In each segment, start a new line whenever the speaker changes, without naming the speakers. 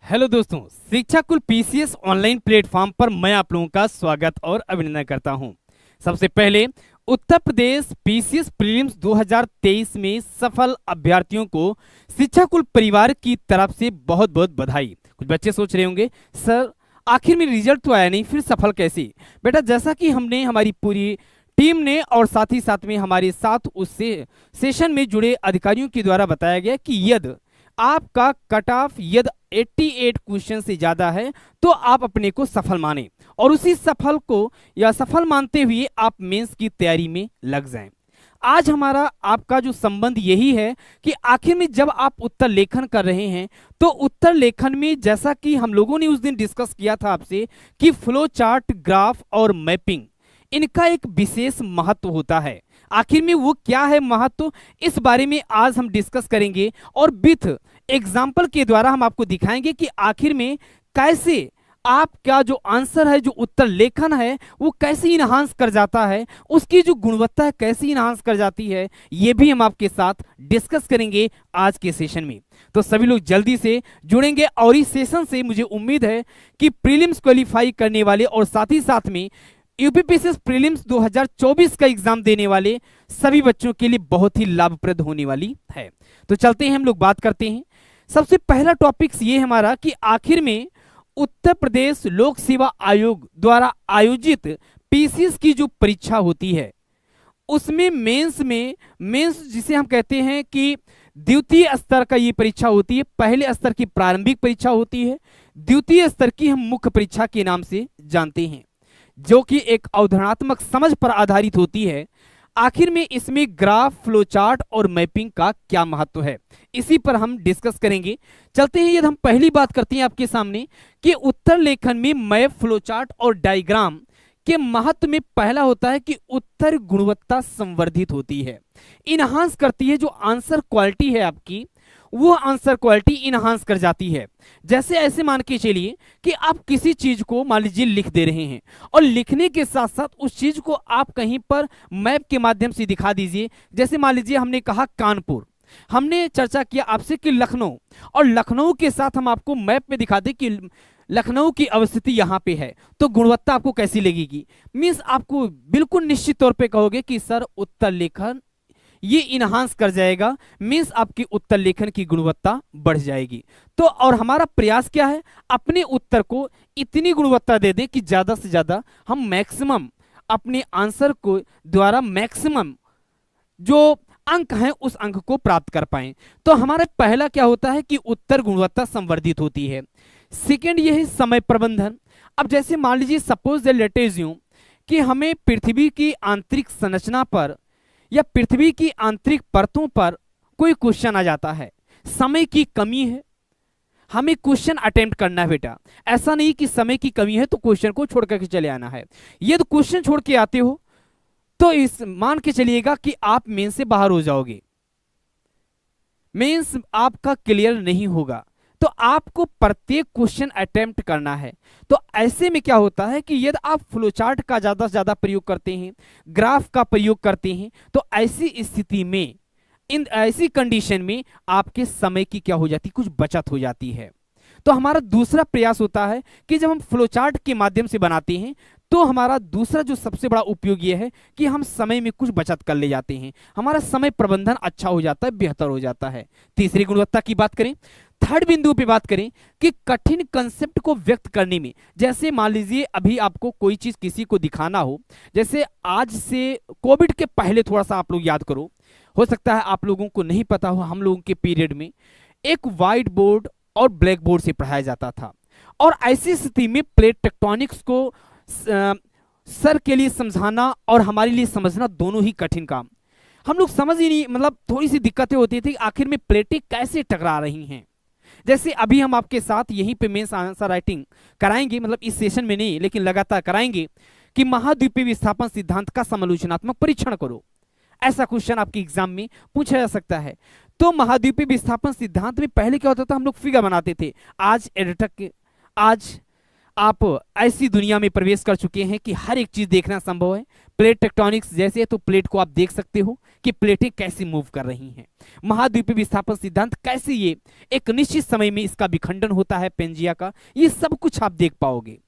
Hello दोस्तों, शिक्षा कुल पीसीएस ऑनलाइन प्लेटफॉर्म पर मैं आप लोगों का स्वागत और अभिनंदन करता हूं। सबसे पहले उत्तर प्रदेश पीसीएस प्रीलिम्स 2023 में सफल अभ्यर्थियों को शिक्षा कुल परिवार की तरफ से बहुत बहुत बधाई। कुछ बच्चे सोच रहे होंगे, सर आखिर में रिजल्ट तो आया नहीं, फिर सफल कैसे? बेटा, जैसा कि हमने हमारी पूरी टीम ने और साथ ही साथ में हमारे साथ उससे सेशन में जुड़े अधिकारियों के द्वारा बताया गया कि यदि आपका कट ऑफ यदि 88 क्वेश्चन से ज्यादा है तो आप अपने को सफल माने और उसी सफल को या सफल मानते हुए आप मेंस की तैयारी में लग जाएं। आज हमारा आपका जो संबंध यही है कि आखिर में जब आप उत्तर लेखन कर रहे हैं तो उत्तर लेखन में जैसा कि हम लोगों ने उस दिन डिस्कस किया था आपसे कि फ्लो चार्ट, ग्राफ और मैपिंग, इनका एक विशेष महत्व होता है। आखिर में वो क्या है महत्व, इस बारे में आज हम डिस्कस करेंगे और विथ एग्जाम्पल के द्वारा हम आपको दिखाएंगे कि आखिर में कैसे आपका जो आंसर है, जो उत्तर लेखन है, वो कैसे इनहांस कर जाता है, उसकी जो गुणवत्ता है कैसे इनहांस कर जाती है, ये भी हम आपके साथ डिस्कस करेंगे आज के सेशन में। तो सभी लोग जल्दी से जुड़ेंगे और इस सेशन से मुझे उम्मीद है कि प्रीलिम्स क्वालिफाई करने वाले और साथ ही साथ में यूपीपीसीएस प्रीलिम्स 2024 का एग्जाम देने वाले सभी बच्चों के लिए बहुत ही लाभप्रद होने वाली है। तो चलते हैं, हम लोग बात करते हैं। सबसे पहला टॉपिक्स ये हमारा कि आखिर में उत्तर प्रदेश लोक सेवा आयोग द्वारा आयोजित पीसीएस की जो परीक्षा होती है उसमें मेंस जिसे हम कहते हैं कि द्वितीय स्तर का ये परीक्षा होती है। पहले स्तर की प्रारंभिक परीक्षा होती है, द्वितीय स्तर की हम मुख्य परीक्षा के नाम से जानते हैं, जो कि एक अवधारणात्मक समझ पर आधारित होती है। आखिर में इसमें ग्राफ, फ्लो चार्ट और मैपिंग का क्या महत्व है, इसी पर हम डिस्कस करेंगे। चलते हैं, यदि हम पहली बात करते हैं आपके सामने कि उत्तर लेखन में मैप, फ्लो चार्ट और डायग्राम के महत्व में पहला होता है कि उत्तर गुणवत्ता संवर्धित होती है, इनहांस करती है। जो आंसर क्वालिटी है आपकी, वो आंसर क्वालिटी इनहांस कर जाती है। जैसे ऐसे मान के चलिए कि आप किसी चीज को मान लीजिए लिख दे रहे हैं और लिखने के साथ साथ उस चीज को आप कहीं पर मैप के माध्यम से दिखा दीजिए। जैसे मान लीजिए हमने कहा कानपुर, हमने चर्चा किया आपसे कि लखनऊ, और लखनऊ के साथ हम आपको मैप में दिखा दें कि लखनऊ की अवस्थिति यहाँ पे है, तो गुणवत्ता आपको कैसी लगेगी? मीन्स आपको बिल्कुल निश्चित तौर पे कहोगे कि सर उत्तर लेखन ये इनहांस कर जाएगा, मीन्स आपकी उत्तर लेखन की गुणवत्ता बढ़ जाएगी। तो और हमारा प्रयास क्या है, अपने उत्तर को इतनी गुणवत्ता दे दें कि ज्यादा से ज्यादा हम मैक्सिमम अपने आंसर को द्वारा मैक्सिमम जो अंक हैं उस अंक को प्राप्त कर पाएं। तो हमारा पहला क्या होता है कि उत्तर गुणवत्ता संवर्धित होती है। सेकेंड ये है समय प्रबंधन। अब जैसे मान लीजिए सपोज लेट अस यूम कि हमें पृथ्वी की आंतरिक संरचना पर या पृथ्वी की आंतरिक परतों पर कोई क्वेश्चन आ जाता है, समय की कमी है, हमें क्वेश्चन अटेम्प्ट करना है। बेटा, ऐसा नहीं कि समय की कमी है तो क्वेश्चन को छोड़ करके चले आना है। यदि क्वेश्चन छोड़ के आते हो तो इस मान के चलिएगा कि आप मेंस से बाहर हो जाओगे, मेंस आपका क्लियर नहीं होगा। तो आपको प्रत्येक क्वेश्चन अटेम्प्ट करना है। तो ऐसे में क्या होता है कि यदि आप फ्लोचार्ट का ज्यादा से ज्यादा प्रयोग करते हैं, ग्राफ का प्रयोग करते हैं, तो ऐसी स्थिति में, इन ऐसी कंडीशन में आपके समय की क्या हो जाती, कुछ बचत हो जाती है। तो हमारा दूसरा प्रयास होता है कि जब हम फ्लोचार्ट के माध्यम से बनाते हैं तो हमारा दूसरा जो सबसे बड़ा उपयोग यह है कि हम समय में कुछ बचत कर ले जाते हैं, हमारा समय प्रबंधन अच्छा हो जाता है, बेहतर हो जाता है। तीसरी गुणवत्ता की बात करें, थर्ड बिंदु पे बात करें कि कठिन कंसेप्ट को व्यक्त करने में, जैसे मान लीजिए अभी आपको कोई चीज किसी को दिखाना हो, जैसे आज से कोविड के पहले थोड़ा सा आप लोग याद करो, हो सकता है आप लोगों को नहीं पता हो, हम लोगों के पीरियड में एक व्हाइट बोर्ड और ब्लैक बोर्ड से पढ़ाया जाता था। और ऐसी स्थिति में प्लेट टेक्टोनिक्स को सर के लिए समझाना और हमारे लिए समझना दोनों ही कठिन काम। हम लोग समझ ही नहीं, मतलब थोड़ी सी दिक्कतें होती थी आखिर में प्लेटें कैसे टकरा रही हैं। जैसे अभी हम आपके साथ यहीं पे मेंस आंसर राइटिंग कराएंगे, मतलब इस सेशन में नहीं लेकिन लगातार कराएंगे कि महाद्वीपीय विस्थापन सिद्धांत का समालोचनात्मक परीक्षण करो। ऐसा क्वेश्चन आपके एग्जाम में पूछा जा सकता है। तो महाद्वीपीय विस्थापन सिद्धांत में पहले क्या होता था, हम लोग फिगर बनाते थे। आज एडिटर के आज आप ऐसी दुनिया में प्रवेश कर चुके हैं कि हर एक चीज देखना संभव है। प्लेट टेक्टोनिक्स जैसे है तो प्लेट को आप देख सकते हो कि प्लेटें कैसे मूव कर रही हैं। महाद्वीपीय विस्थापन सिद्धांत कैसे ये एक निश्चित समय में इसका विखंडन होता है पेंजिया का, ये सब कुछ आप देख पाओगे।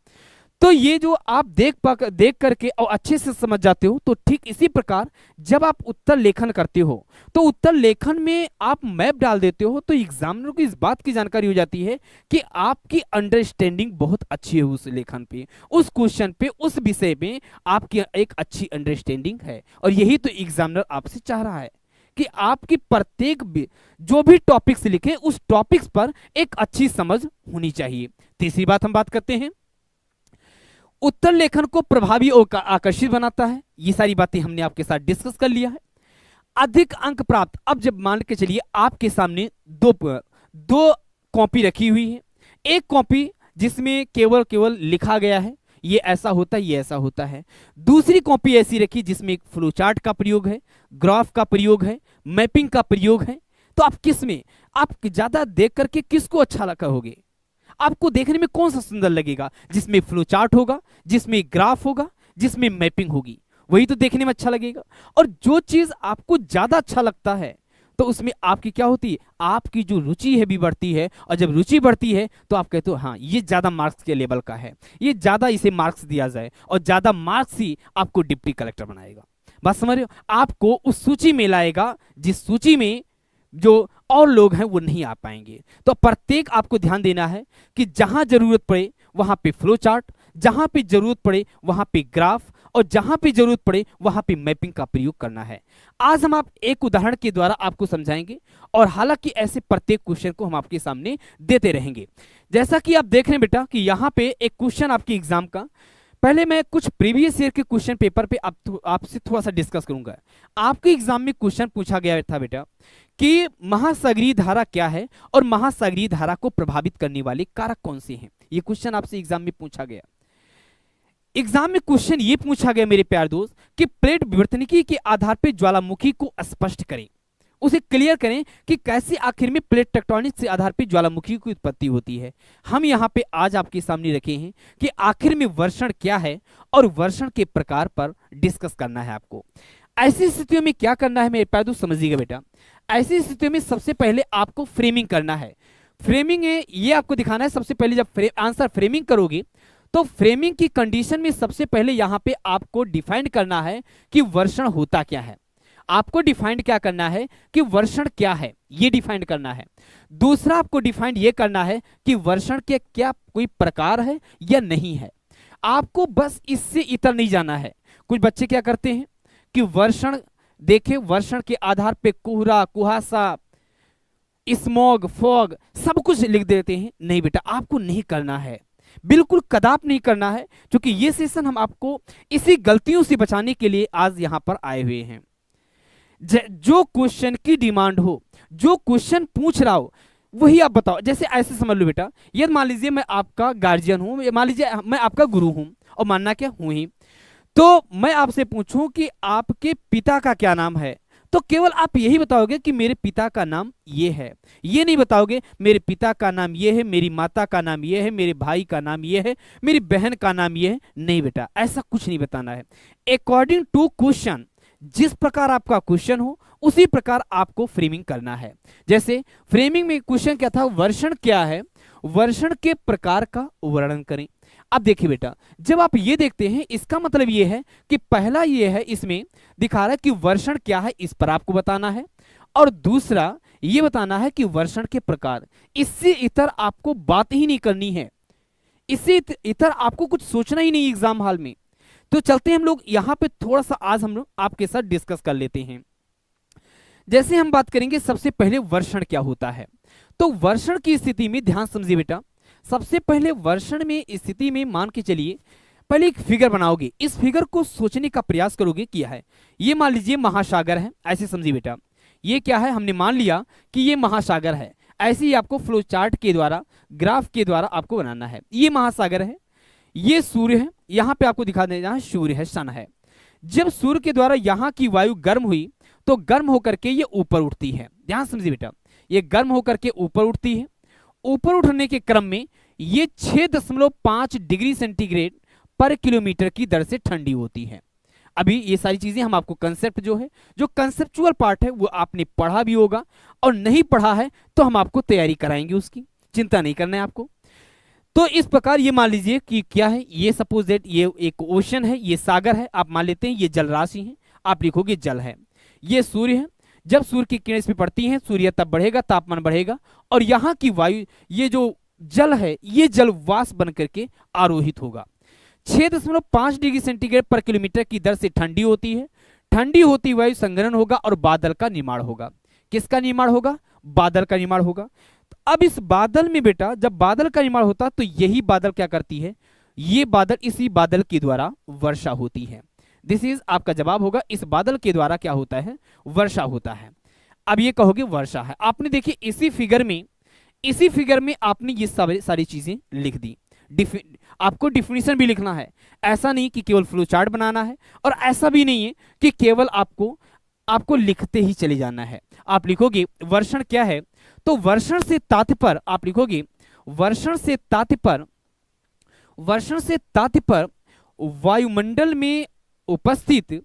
तो ये जो आप देख करके और अच्छे से समझ जाते हो, तो ठीक इसी प्रकार जब आप उत्तर लेखन करते हो तो उत्तर लेखन में आप मैप डाल देते हो, तो एग्जामिनर को इस बात की जानकारी हो जाती है कि आपकी अंडरस्टैंडिंग बहुत अच्छी है उस लेखन पे, उस क्वेश्चन पे, उस विषय में आपकी एक अच्छी अंडरस्टैंडिंग है। और यही तो एग्जामिनर आपसे चाह रहा है कि आपकी प्रत्येक जो भी टॉपिक्स लिखे उस टॉपिक्स पर एक अच्छी समझ होनी चाहिए। तीसरी बात हम बात करते हैं, उत्तर लेखन को प्रभावी और आकर्षित बनाता है। ये सारी बातें हमने आपके साथ डिस्कस कर लिया है। अधिक अंक प्राप्त, अब जब मान के चलिए आपके सामने दो कॉपी रखी हुई है, एक कॉपी जिसमें केवल लिखा गया है ये ऐसा होता है, ये ऐसा होता है। दूसरी कॉपी ऐसी रखी जिसमें एक फ्लो चार्ट का प्रयोग है, ग्राफ का प्रयोग है, मैपिंग का प्रयोग है। तो आप किसमें, आप ज्यादा देख करके किसको अच्छा लगा होगे, आपको देखने में कौन सा सुंदर लगेगा? जिसमें फ्लो चार्ट होगा, जिसमें ग्राफ होगा, जिसमें मैपिंग होगी, वही तो देखने में अच्छा लगेगा। और जो चीज आपको ज्यादा अच्छा लगता है तो उसमें आपकी क्या होती है, आपकी जो रुचि है भी बढ़ती है। और जब रुचि बढ़ती है तो आप कहते हो हाँ ये ज्यादा मार्क्स के लेवल का है, ये ज्यादा इसे मार्क्स दिया जाए, और ज्यादा मार्क्स ही आपको डिप्टी कलेक्टर बनाएगा। बात समझ रहे हो? आपको उस सूची में लाएगा जिस सूची में जो और लोग हैं वो नहीं आ पाएंगे। तो प्रत्येक आपको ध्यान देना है कि जहां जरूरत पड़े वहां पे फ्लो चार्ट, जहां पे जरूरत पड़े वहां पे ग्राफ, और जहां पे जरूरत पड़े वहां पे मैपिंग का प्रयोग करना है। आज हम आप एक उदाहरण के द्वारा आपको समझाएंगे, और हालांकि ऐसे प्रत्येक क्वेश्चन को हम आपके सामने देते रहेंगे। जैसा कि आप देख रहे हैं बेटा कि यहाँ पे एक क्वेश्चन आपके एग्जाम का, पहले मैं कुछ प्रीवियस ईयर के क्वेश्चन पेपर पे आपसे थोड़ा सा डिस्कस करूंगा। आपके एग्जाम में क्वेश्चन पूछा गया था बेटा कि महासागरीय धारा क्या है और महासागरीय धारा को प्रभावित करने वाले कारक कौन से हैं। ये क्वेश्चन आपसे एग्जाम में पूछा गया। एग्जाम में क्वेश्चन ये पूछा गया मेरे प्यारे दोस्त कि प्लेट विवर्तनिकी के आधार पर ज्वालामुखी को स्पष्ट करें, उसे क्लियर करें कि कैसे आखिर में प्लेट टेक्टोनिक्स के आधार पर ज्वालामुखी की उत्पत्ति होती है। हम यहाँ पे आज आपके सामने रखे हैं कि आखिर में वर्षण क्या है और वर्षण के प्रकार पर डिस्कस करना है आपको। ऐसी स्थितियों में क्या करना है मेरे प्यारे दोस्त, समझिएगा बेटा। ऐसी स्थितियों में सबसे पहले आपको फ्रेमिंग करना है। फ्रेमिंग है ये आपको दिखाना है। सबसे पहले जब आंसर फ्रेमिंग करोगे तो फ्रेमिंग की कंडीशन में सबसे पहले यहां पे आपको डिफाइन करना है कि वर्षण होता क्या है। आपको डिफाइंड क्या करना है कि वर्षण क्या है, ये डिफाइंड करना है। दूसरा आपको डिफाइंड ये करना है कि वर्षण के क्या कोई प्रकार है या नहीं है। आपको बस इससे इतर नहीं जाना है। कुछ बच्चे क्या करते हैं कि वर्षण देखे, वर्षण के आधार पे कोहरा, कुहासा, स्मॉग, फॉग सब कुछ लिख देते हैं। नहीं बेटा, आपको नहीं करना है, बिल्कुल कदाप नहीं करना है, क्योंकि ये सेशन हम आपको इसी गलतियों से बचाने के लिए आज यहां पर आए हुए हैं। जो क्वेश्चन की डिमांड हो, जो क्वेश्चन पूछ रहा हो वही आप बताओ। जैसे ऐसे समझ लो बेटा, ये मान लीजिए मैं आपका गार्जियन हूं, मान लीजिए मैं आपका गुरु हूं, और मानना क्या हूं ही, तो मैं आपसे पूछूं कि आपके पिता का क्या नाम है, तो केवल आप यही बताओगे कि मेरे पिता का नाम ये है। ये नहीं बताओगे मेरे पिता का नाम ये है, मेरी माता का नाम ये है, मेरे भाई का नाम ये है, मेरी बहन का नाम ये है। नहीं बेटा, ऐसा कुछ नहीं बताना है। अकॉर्डिंग टू क्वेश्चन, जिस प्रकार आपका क्वेश्चन हो उसी प्रकार आपको फ्रेमिंग करना है। जैसे फ्रेमिंग में क्वेश्चन क्या था, वर्षण क्या है, वर्षण के प्रकार का वर्णन करें। अब देखिए बेटा, जब आप ये देखते हैं इसका मतलब ये है कि पहला ये है, इसमें दिखा रहा है कि वर्षण क्या है, इस पर आपको बताना है, और दूसरा ये बताना है कि वर्षण के प्रकार। इससे इतर आपको बात ही नहीं करनी है, इससे इतर आपको कुछ सोचना ही नहीं एग्जाम हॉल में। तो चलते हैं हम लोग यहां पे थोड़ा सा आज हम लोग आपके साथ डिस्कस कर लेते हैं। जैसे हम बात करेंगे सबसे पहले वर्षण क्या होता है, तो वर्षण की स्थिति में ध्यान समझिए बेटा। सबसे पहले वर्षण में स्थिति में मान के चलिए पहले एक फिगर बनाओगे, इस फिगर को सोचने का प्रयास करोगे किया है। ये मान लीजिए महासागर है, ऐसे समझिए बेटा। ये क्या है, हमने मान लिया कि ये महासागर है। ऐसे ही आपको फ्लो चार्ट के द्वारा, ग्राफ के द्वारा आपको बनाना है। ये महासागर है, ये सूर्य है, यहां पे आपको दिखा देना सूर्य है, सन है। जब सूर्य के द्वारा यहां की वायु गर्म हुई तो गर्म होकर के ये ऊपर उठती है। ध्यान समझिए बेटा, ये गर्म होकर के ऊपर उठती है। ऊपर उठने के क्रम में ये 6.5 डिग्री सेंटीग्रेड पर किलोमीटर की दर से ठंडी होती है। अभी ये सारी चीजें हम आपको कंसेप्ट जो है, जो कंसेप्चुअल पार्ट है वो आपने पढ़ा भी होगा, और नहीं पढ़ा है तो हम आपको तैयारी कराएंगे, उसकी चिंता नहीं करना है आपको। तो इस प्रकार ये मान लीजिए कि क्या है, ये सपोज दैट ये एक ओशन है, ये सागर है, आप मान लेते हैं ये जल राशि है, आप लिखोगे जल है। ये सूर्य है, जब सूर्य की किरणें इस पे पड़ती हैं सूर्य तब बढ़ेगा, तापमान बढ़ेगा, और यहाँ की वायु, ये जो जल है ये जल वाष्प बन करके आरोहित होगा। 6.5 डिग्री सेंटीग्रेड पर किलोमीटर की दर से ठंडी होती है। ठंडी होती वायु संघनन होगा और बादल का निर्माण होगा। किसका निर्माण होगा? बादल का निर्माण होगा। अब इस बादल में बेटा जब बादल का निर्माण होता तो यही बादल क्या करती है, ये बादल, इसी बादल के द्वारा वर्षा होती है। दिस इज आपका जवाब होगा, इस बादल के द्वारा क्या होता है, वर्षा होता है। अब ये कहोगे वर्षा है, आपने देखिए इसी फिगर में आपने ये सारी चीजें लिख दी। आपको डिफिनीशन भी लिखना है, ऐसा नहीं कि केवल फ्लो चार्ट बनाना है, और ऐसा भी नहीं है कि केवल आपको लिखते ही चले जाना है। आप लिखोगे वर्षण क्या है, तो वर्षण से तात्पर्य आप लिखोगे वर्षण से तात्पर्य वायुमंडल में उपस्थित,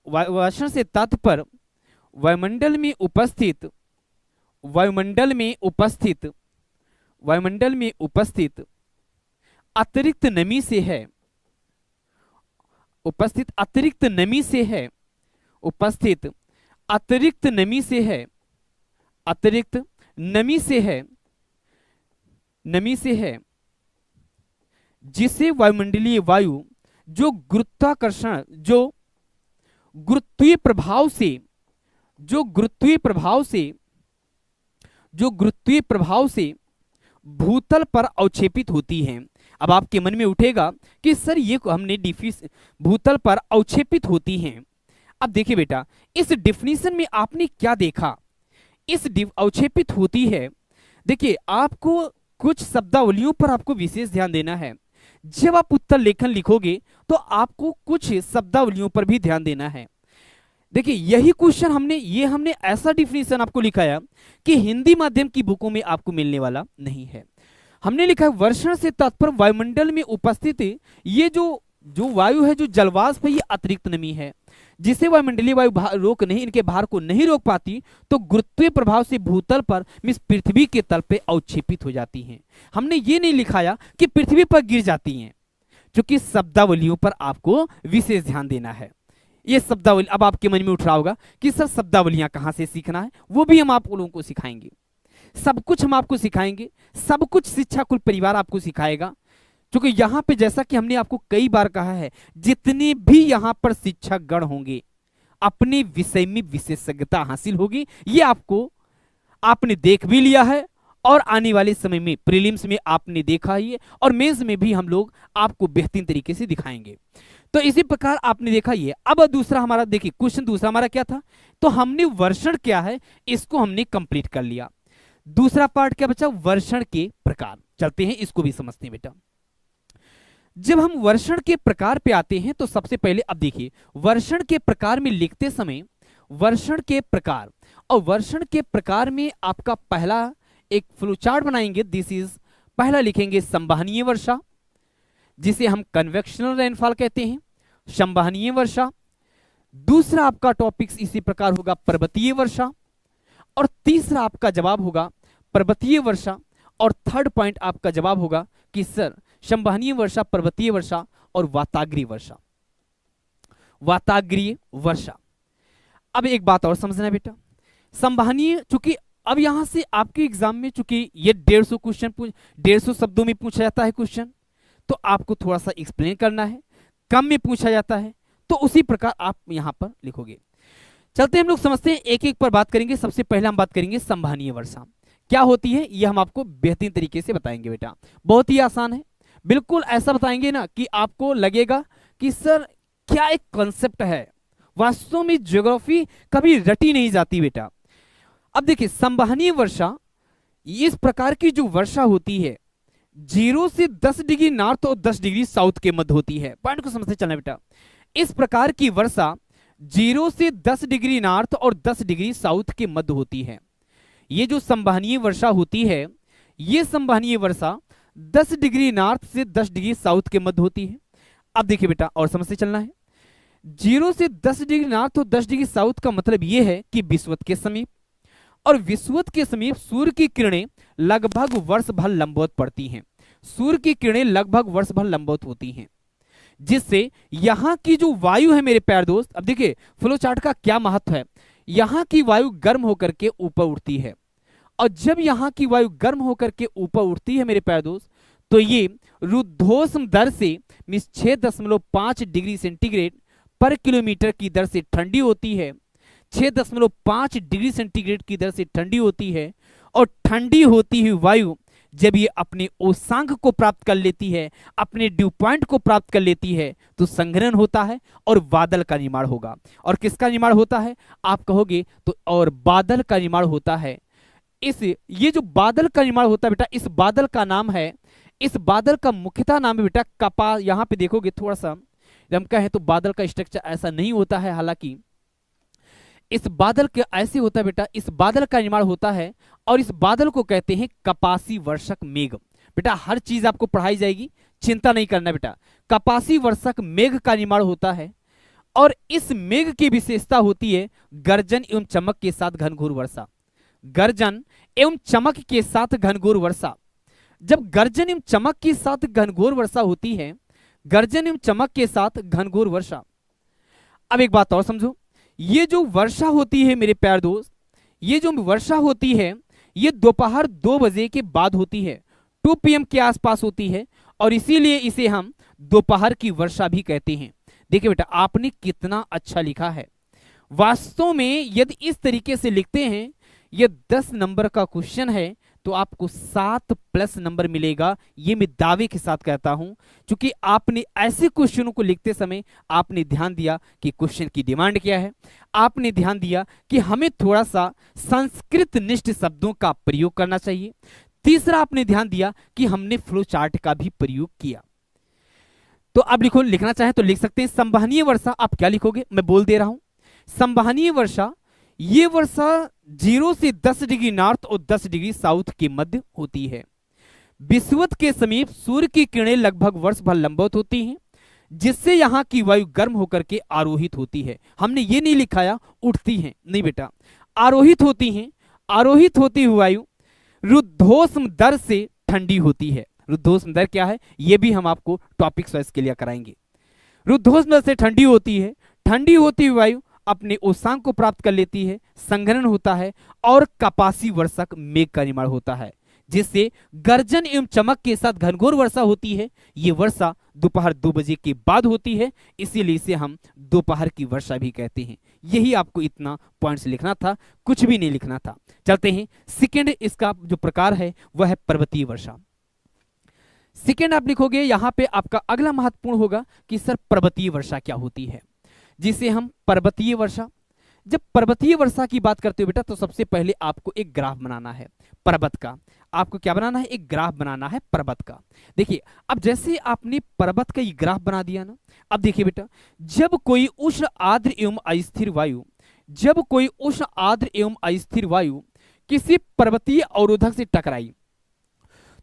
वर्षण से तात्पर्य वायुमंडल में उपस्थित अतिरिक्त नमी से है, उपस्थित अतिरिक्त नमी से है, उपस्थित अतिरिक्त नमी से है, अतिरिक्त नमी से है, नमी से है, जिसे वायुमंडलीय वायु जो गुरुत्वाकर्षण, जो गुरुत्वीय प्रभाव से, जो गुरुत्वीय प्रभाव से भूतल पर अवक्षेपित होती है। अब आपके मन में उठेगा कि सर ये हमने भूतल पर अवक्षेपित होती हैं। अब देखिए बेटा इस डिफिनीशन में आपने क्या देखा, इस अवक्षेपित होती है, देखिए आपको कुछ शब्दावलियों पर आपको विशेष ध्यान देना है। जब आप उत्तर लेखन लिखोगे तो आपको कुछ शब्दावलियों पर भी ध्यान देना है। देखिए यही क्वेश्चन हमने ऐसा डिफिनीशन आपको लिखाया कि हिंदी माध्यम की बुकों में आपको मिलने वाला नहीं है। हमने लिखा है वर्षण से तात्पर्य वायुमंडल में उपस्थित ये जो वायु है, जो जलवाष्प है, ये अतिरिक्त नमी है, जिसे वायुमंडलीय वायु इनके भार को नहीं रोक पाती, तो गुरुत्वीय प्रभाव से भूतल पर मींस पृथ्वी के तल पे अवक्षेपित हो जाती हैं। हमने ये नहीं लिखाया कि पृथ्वी पर गिर जाती हैं, क्योंकि शब्दावलियों पर आपको विशेष ध्यान देना है। ये शब्दावली अब आपके मन में उठ रहा होगा कि सर शब्दावलियां कहां से सीखना है, वो भी हम आप लोगों को सिखाएंगे, सब कुछ हम आपको सिखाएंगे, सब कुछ शिक्षा कुल परिवार आपको सिखाएगा। क्योंकि यहाँ पे जैसा कि हमने आपको कई बार कहा है, जितने भी यहाँ पर शिक्षक गण होंगे अपने विषय में विशेषज्ञता हासिल होगी, ये आपने देख भी लिया है, और आने वाले समय में प्रीलिम्स में आपने देखा ही है, और मेंस में भी हम लोग आपको बेहतरीन तरीके से दिखाएंगे। तो इसी प्रकार आपने देखा ये। अब दूसरा हमारा देखिए क्वेश्चन दूसरा हमारा क्या था, तो हमने वर्षण क्या है इसको हमने कंप्लीट कर लिया। दूसरा पार्ट क्या बचा, वर्षण के प्रकार। चलते हैं इसको भी समझते हैं बेटा। जब हम वर्षण के प्रकार पे आते हैं तो सबसे पहले अब देखिए वर्षण के प्रकार में लिखते समय वर्षण के प्रकार, और वर्षण के प्रकार में आपका पहला एक फ्लोचार्ट बनाएंगे। दिस इज पहला लिखेंगे संवहनीय वर्षा, जिसे हम कन्वेक्शनल रेनफॉल कहते हैं, संवहनीय वर्षा। दूसरा आपका टॉपिक्स इसी प्रकार होगा पर्वतीय वर्षा, और तीसरा आपका जवाब होगा पर्वतीय वर्षा, और थर्ड पॉइंट आपका जवाब होगा कि सर संवहनीय वर्षा, पर्वतीय वर्षा और वाताग्रीय वर्षा, वाताग्रीय वर्षा। अब एक बात और समझना बेटा, संवहनीय, चूंकि अब यहां से आपके एग्जाम में चूंकि ये 150 क्वेश्चन 150 शब्दों में पूछा जाता है क्वेश्चन, तो आपको थोड़ा सा एक्सप्लेन करना है, कम में पूछा जाता है, तो उसी प्रकार आप यहां पर लिखोगे। चलते हम लोग समझते हैं, एक एक पर बात करेंगे। सबसे पहले हम बात करेंगे संवहनीय वर्षा क्या होती है, यह हम आपको बेहतरीन तरीके से बताएंगे बेटा। बहुत ही आसान है, बिल्कुल ऐसा बताएंगे ना कि आपको लगेगा कि सर क्या एक कॉन्सेप्ट है, वास्तव में ज्योग्राफी कभी रटी नहीं जाती बेटा। अब देखिए संवहनीय वर्षा, इस प्रकार की जो वर्षा होती है 0 से 10 डिग्री नॉर्थ और 10 डिग्री साउथ के मध्य होती है। पॉइंट को समझते चलना बेटा, इस प्रकार की वर्षा 0 से 10 डिग्री नॉर्थ और 10 डिग्री साउथ के मध्य होती है। ये जो संवहनीय वर्षा होती है, ये संवहनीय वर्षा 10 डिग्री नॉर्थ से 10 डिग्री साउथ के मध्य होती है। अब देखिए बेटा और समझते चलना है, 0 से 10 डिग्री नॉर्थ और 10 डिग्री साउथ का मतलब यह है कि विषुवत के समीप, और विषुवत के समीप सूर्य की किरणें लगभग वर्ष भर लंबवत पड़ती हैं। सूर्य की किरणें लगभग वर्ष भर लंबवत होती हैं, जिससे यहां की जो वायु है मेरे प्यारे दोस्त, अब देखिए फ्लो चार्ट का क्या महत्व है। यहां की वायु गर्म होकर के ऊपर उठती है, और जब यहां की वायु गर्म होकर के ऊपर उठती है मेरे प्यारे दोस्त, तो ये रुद्धोष्म दर से मीन्स 6.5 डिग्री सेंटीग्रेड पर किलोमीटर की दर से ठंडी होती है। 6.5 डिग्री सेंटीग्रेड की दर से ठंडी होती है, और ठंडी होती हुई वायु जब ये अपने उष्मांक को प्राप्त कर लेती है, अपने ड्यू पॉइंट को प्राप्त कर लेती है, तो संघनन होता है और बादल का निर्माण होगा। और किसका निर्माण होता है आप कहोगे तो, और बादल का निर्माण होता है। ये जो बादल का निर्माण होता है बेटा, इस बादल का नाम है, इस बादल का मुख्यतः नाम है बेटा कपा। यहां पे देखोगे थोड़ा सा हम कहें तो बादल का स्ट्रक्चर ऐसा नहीं होता है, हालांकि इस बादल के ऐसे होता है बेटा, इस बादल का निर्माण होता है, और इस बादल को कहते हैं कपासी वर्षक मेघ। बेटा हर चीज आपको पढ़ाई जाएगी, चिंता नहीं करना बेटा। कपासी वर्षक मेघ का निर्माण होता है, और इस मेघ की विशेषता होती है गर्जन एवं चमक के साथ घनघोर वर्षा। गर्जन एवं चमक के साथ घनघोर वर्षा। जब गर्जन एवं चमक के साथ घनघोर वर्षा होती है, गर्जन एवं चमक के साथ घनघोर वर्षा। अब एक बात और समझो, ये जो वर्षा होती है मेरे प्यारे दोस्त, ये जो वर्षा होती है ये दोपहर 2 बजे के बाद होती है, 2 PM के आसपास होती है, और इसीलिए इसे हम दोपहर की वर्षा भी कहते हैं। देखिए बेटा आपने कितना अच्छा लिखा है। वास्तव में यदि इस तरीके से लिखते हैं, ये 10 नंबर का क्वेश्चन है, तो आपको 7+ नंबर मिलेगा, ये मैं दावे के साथ कहता हूं, क्योंकि आपने ऐसे क्वेश्चनों को लिखते समय आपने ध्यान दिया कि क्वेश्चन की डिमांड क्या है, आपने ध्यान दिया कि हमें थोड़ा सा संस्कृत निष्ठ शब्दों का प्रयोग करना चाहिए, तीसरा आपने ध्यान दिया कि हमने फ्लो चार्ट का भी प्रयोग किया। तो अब लिखो, लिखना चाहे तो लिख सकते हैं संवहनीय वर्षा। आप क्या लिखोगे मैं बोल दे रहा हूं, संवहनीय वर्षा, ये वर्षा 0 से 10 डिग्री नॉर्थ और 10 डिग्री साउथ के मध्य होती है। विषुवत के समीप सूर्य की किरणें लगभग वर्ष भर लंबवत होती हैं, जिससे यहां की वायु गर्म होकर के आरोहित होती है। हमने ये नहीं लिखाया उठती हैं, नहीं बेटा, आरोहित होती हैं। आरोहित होती हुई वायु रुद्धोष्म दर से ठंडी होती है। रुद्धोष्म दर क्या है ये भी हम आपको टॉपिक वाइज के लिए कराएंगे। रुद्धोष्म दर से ठंडी होती है, ठंडी होती हुई वायु अपने उष्मांक को प्राप्त कर लेती है, संघनन होता है, और कपासी वर्षक मेघ का निर्माण होता है, जिससे गर्जन एवं चमक के साथ घनघोर वर्षा होती है। ये वर्षा दोपहर 2 बजे के बाद होती है, इसीलिए इसे हम दोपहर की वर्षा भी कहते हैं। यही आपको इतना पॉइंट्स लिखना था, कुछ भी नहीं लिखना था। चलते हैं सेकेंड, इसका जो प्रकार है वह है पर्वतीय वर्षा। सेकेंड आप लिखोगे, यहां पे आपका अगला महत्वपूर्ण होगा कि सर पर्वतीय वर्षा क्या होती है, जिसे हम पर्वतीय वर्षा। जब पर्वतीय वर्षा की बात करते हो बेटा, तो सबसे पहले आपको एक ग्राफ बनाना है पर्वत का। आपको क्या बनाना है, एक ग्राफ बनाना है पर्वत का। देखिए अब जैसे आपने पर्वत का ये ग्राफ बना दिया ना, अब देखिए बेटा, जब कोई उष्ण आर्द्र एवं अस्थिर वायु, जब कोई उष्ण आर्द्र एवं अस्थिर वायु किसी पर्वतीय अवरोधक से टकराई,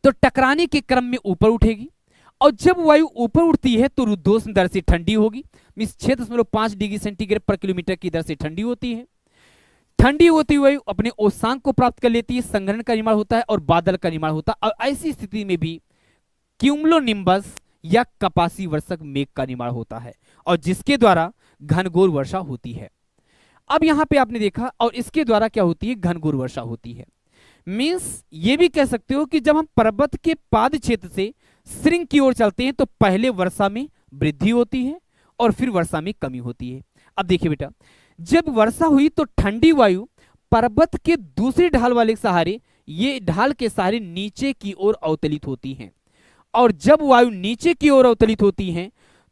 तो टकराने के क्रम में ऊपर उठेगी, और जब वायु ऊपर उठती है तो रुद्धोष्म दर से ठंडी होगी, मीन्स 6.5 डिग्री सेंटीग्रेड पर किलोमीटर की दर से ठंडी होती है। ठंडी होती हुई वायु अपने उष्मांक को प्राप्त कर लेती है, संघनन का निर्माण होता है और बादल का निर्माण होता है, और ऐसी स्थिति में भी क्यूमुलोनिम्बस या कपासी वर्षक मेघ का निर्माण होता है, और जिसके द्वारा घनघोर वर्षा होती है। अब यहां पे आपने देखा, और इसके द्वारा क्या होती है, घनघोर वर्षा होती है। मीन्स ये भी कह सकते हो कि जब हम पर्वत के पाद क्षेत्र से श्रृंग की ओर चलते हैं, तो पहले वर्षा में वृद्धि होती है और फिर वर्षा में कमी होती है। अब देखिए बेटा, जब वर्षा हुई तो ठंडी वायु पर्वत के दूसरी ढाल वाले सहारे, ये ढाल के सहारे नीचे की ओर अवतलित होती हैं, और जब वायु नीचे की ओर अवतलित होती हैं,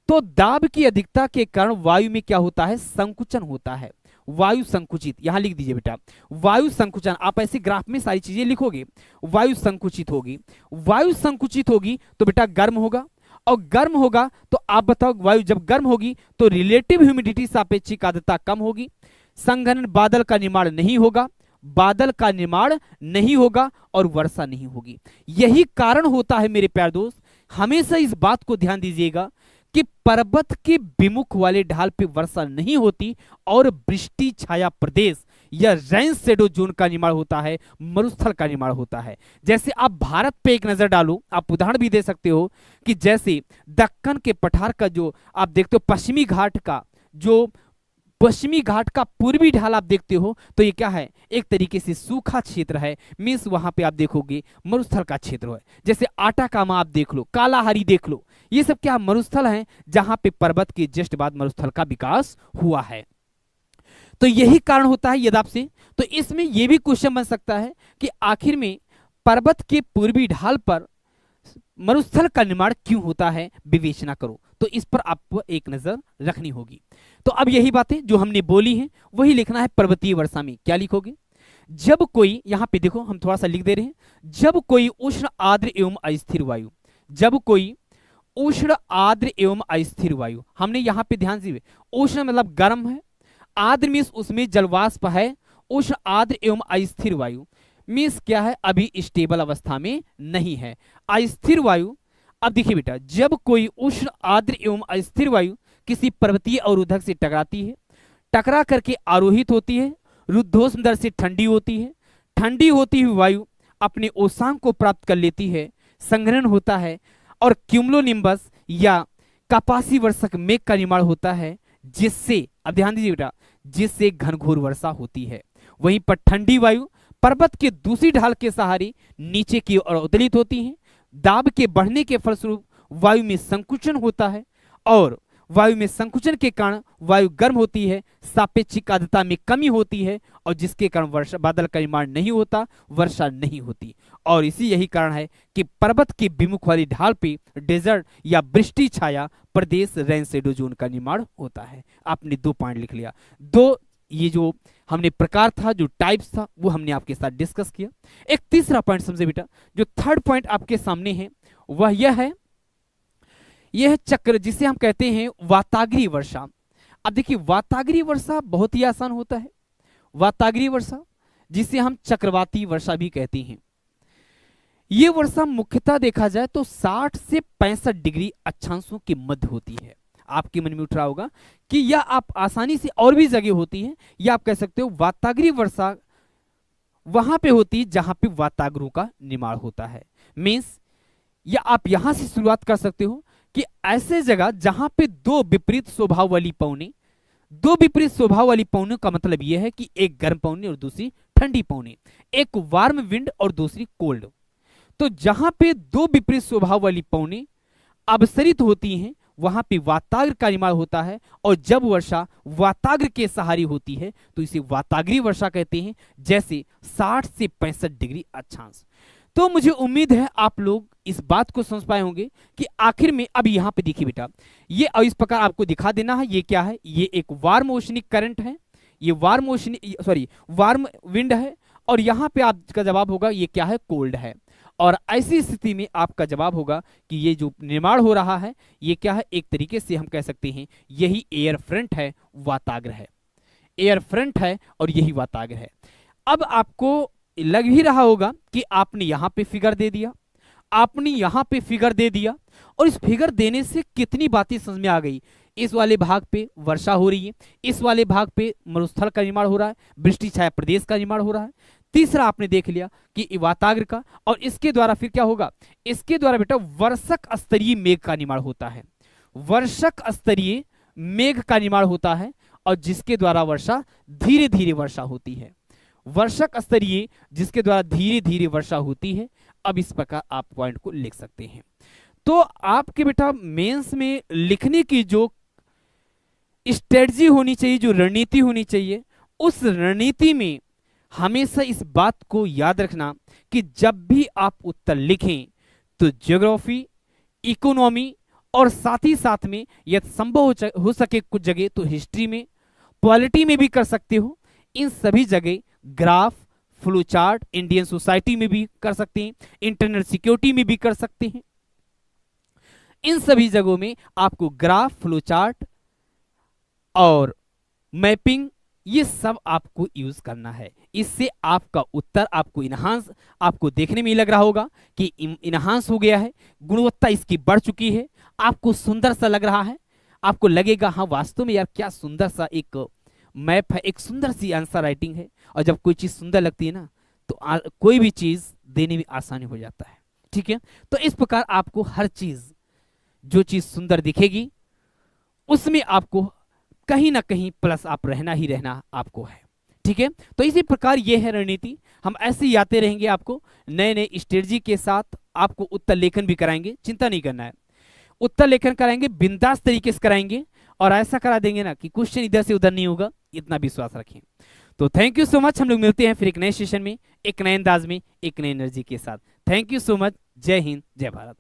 तो दाब की अधिकता के कारण वायु में क्या होता है, संकुचन होता है। वायु संकुचित, यहां लिख दीजिए बेटा, वायु संकुचन। आप ऐसे ग्राफ में सारी चीजें लिखोगे, वायु संकुचित होगी। वायु संकुचित होगी तो बेटा गर्म होगा, और गर्म होगा तो आप बताओ, वायु जब गर्म होगी तो रिलेटिव ह्यूमिडिटी सापेक्षिक आर्द्रता कम होगी, संघनन बादल का निर्माण नहीं होगा, बादल का निर्माण नहीं होगा और वर्षा नहीं होगी। यही कारण होता है मेरे प्यारे दोस्त, हमेशा इस बात को ध्यान दीजिएगा कि पर्वत के विमुख वाले ढाल पे वर्षा नहीं होती और वृष्टि छाया प्रदेश या रेन शेडो जोन का निर्माण होता है, मरुस्थल का निर्माण होता है। जैसे आप भारत पे एक नजर डालो, आप उदाहरण भी दे सकते हो कि जैसे दक्कन के पठार का जो आप देखते हो, पश्चिमी घाट का पूर्वी ढाल आप देखते हो, तो ये क्या है, एक तरीके से सूखा क्षेत्र है, मीन्स वहां पे आप देखोगे मरुस्थल का क्षेत्र है। जैसे आटाकामा आप देख लो, कालाहारी देख लो, ये सब क्या मरुस्थल हैं, जहां पे पर्वत के जस्ट बाद मरुस्थल का विकास हुआ है। तो यही कारण होता है यदाप से। तो इसमें यह भी क्वेश्चन बन सकता है कि आखिर में पर्वत के पूर्वी ढाल पर मरुस्थल का निर्माण क्यों होता है, विवेचना करो। तो इस पर आपको एक नजर रखनी होगी। तो अब यही बातें जो हमने बोली हैं वही लिखना है पर्वतीय वर्षा में। क्या लिखोगे, जब कोई, यहां पे देखो हम थोड़ा सा लिख दे रहे हैं, जब कोई उष्ण आर्द्र एवं अस्थिर वायु, जब कोई उष्ण आर्द्र एवं अस्थिर वायु, हमने यहां पे ध्यान से, उष्ण मतलब गर्म है, आर्द्र मीन्स उसमें जलवाष्प है, उष्ण आर्द्र एवं अस्थिर वायु मीन्स क्या है, अभी स्टेबल अवस्था में नहीं है। अस्थिर वायु, अब देखिए बेटा, जब कोई उष्ण आर्द्र एवं अस्थिर वायु किसी पर्वतीय अवरोधक से टकराती है, टकरा करके आरोहित होती है, रुद्धोष्म दर से ठंडी होती है, ठंडी होती हुई वायु अपने ओसांक को प्राप्त कर लेती है, संघनन होता है और क्यूमुलोनिम्बस या कपासी वर्षक मेघ का निर्माण होता है, जिससे, अब ध्यान दीजिए बेटा, जिससे घनघोर वर्षा होती है। वहीं पर ठंडी वायु पर्वत के दूसरी ढाल के सहारे नीचे की ओर उदलित होती है, दाब के बढ़ने के फलस्वरूप वायु में संकुचन होता है और वायु में संकुचन के कारण वायु गर्म होती है, सापेक्षिक आर्द्रता में कमी होती है और जिसके कारण वर्षा, बादल का निर्माण नहीं होता, वर्षा नहीं होती। और इसी यही कारण है कि पर्वत के विमुख वाली ढाल पे डेजर्ट या वृष्टि छाया प्रदेश रेन शेडो जोन का निर्माण होता है। आपने 2 पॉइंट लिख लिया। 2 ये जो हमने प्रकार था, जो टाइप्स था, वो हमने आपके साथ डिस्कस किया। एक तीसरा पॉइंट समझे बेटा, जो थर्ड पॉइंट आपके सामने है वह यह है, यह चक्र जिसे हम कहते हैं वाताग्रीय वर्षा। अब देखिए, वाताग्रीय वर्षा बहुत ही आसान होता है। वाताग्रीय वर्षा जिसे हम चक्रवाती वर्षा भी कहते हैं, यह वर्षा मुख्यतः देखा जाए तो 60 से 65 डिग्री अक्षांशों के मध्य होती है। आपके मन में उठ रहा होगा कि यह आप आसानी से और भी जगह होती है, या आप कह सकते हो वाताग्रीय वर्षा वहां पे होती है जहां पे वाताग्रोह का निर्माण होता है। मीन्स या आप यहां से शुरुआत कर सकते हो कि ऐसे जगह जहां पे 2 विपरीत स्वभाव वाली पौने, 2 विपरीत स्वभाव वाली पौने का मतलब यह है कि एक गर्म पौने और दूसरी ठंडी पौने, एक वार्म विंड और दूसरी कोल्ड। तो जहां पे 2 विपरीत स्वभाव वाली पौने अवसरित होती हैं, वहां पे वाताग्र का निर्माण होता है और जब वर्षा वाताग्र के सहारे होती है तो इसे वाताग्रीय वर्षा कहते हैं, जैसे 60 से 65 डिग्री अक्षांश। तो मुझे उम्मीद है आप लोग इस बात को समझ पाए होंगे कि आखिर में, अब यहां पे देखिए बेटा, ये इस प्रकार आपको दिखा देना है, ये क्या है, ये एक वार्म ओशनिक करंट है, ये वार्म विंड है, और यहां पे आपका जवाब होगा ये क्या है, कोल्ड है। और ऐसी स्थिति में आपका जवाब होगा कि ये जो निर्माण हो रहा है ये क्या है, एक तरीके से हम कह सकते हैं यही एयर फ्रंट है, वाताग्र है, एयर फ्रंट है और यही वाताग्र है। अब आपको लग ही रहा होगा कि आपने यहां पे फिगर दे दिया, आपने यहां पे फिगर दे दिया, और इस फिगर देने से कितनी बातें समझ में आ गई। इस वाले भाग पे वर्षा हो रही है, इस वाले भाग पे मरुस्थल का निर्माण हो रहा है, वृष्टि छाया प्रदेश का निर्माण हो रहा है। तीसरा आपने देख लिया कि वाताग्र का, और इसके द्वारा फिर क्या होगा, इसके द्वारा बेटा वर्षक स्तरीय मेघ का निर्माण होता है, वर्षक स्तरीय मेघ का निर्माण होता है, और जिसके द्वारा वर्षा धीरे धीरे वर्षा होती है, वर्षक स्तरीय जिसके द्वारा धीरे धीरे वर्षा होती है। अब इस प्रकार आप पॉइंट को लिख सकते हैं। तो आपके बेटा मेंस में लिखने की जो स्ट्रेटजी होनी चाहिए, जो रणनीति होनी चाहिए, उस रणनीति में हमेशा इस बात को याद रखना कि जब भी आप उत्तर लिखें तो ज्योग्राफी, इकोनॉमी और साथ ही साथ में यदि संभव हो सके कुछ जगह तो हिस्ट्री में, पॉलिटी में भी कर सकते हो। इन सभी जगह graph, flow chart, Indian society में भी कर सकते हैं, इंटरनल सिक्योरिटी में भी कर सकते हैं। इन सभी जगहों में आपको ग्राफ, फ्लो चार्ट और मैपिंग ये सब आपको यूज करना है। इससे आपका उत्तर आपको इनहांस, आपको देखने में ही लग रहा होगा कि इनहांस हो गया है, गुणवत्ता इसकी बढ़ चुकी है, आपको सुंदर सा लग रहा है, आपको लगेगा हाँ वास्तव में यार क्या सुंदर सा एक मैप है, एक सुंदर सी आंसर राइटिंग है। और जब कोई चीज सुंदर लगती है ना तो कोई भी चीज देने में आसानी हो जाता है। ठीक है, तो इस प्रकार आपको हर चीज, जो चीज सुंदर दिखेगी उसमें आपको कहीं ना कहीं प्लस आप रहना ही रहना आपको है। ठीक है, तो इसी प्रकार ये है रणनीति। हम ऐसे ही आते रहेंगे, आपको नए नए स्ट्रेटजी के साथ आपको उत्तर लेखन भी कराएंगे, चिंता नहीं करना है। उत्तर लेखन कराएंगे, बिंदास तरीके से कराएंगे, और ऐसा करा देंगे ना कि क्वेश्चन इधर से उधर नहीं होगा, इतना विश्वास रखें। तो थैंक यू सो मच, हम लोग मिलते हैं फिर एक नए सेशन में, एक नए अंदाज में, एक नई एनर्जी के साथ। थैंक यू सो मच, जय हिंद, जय भारत।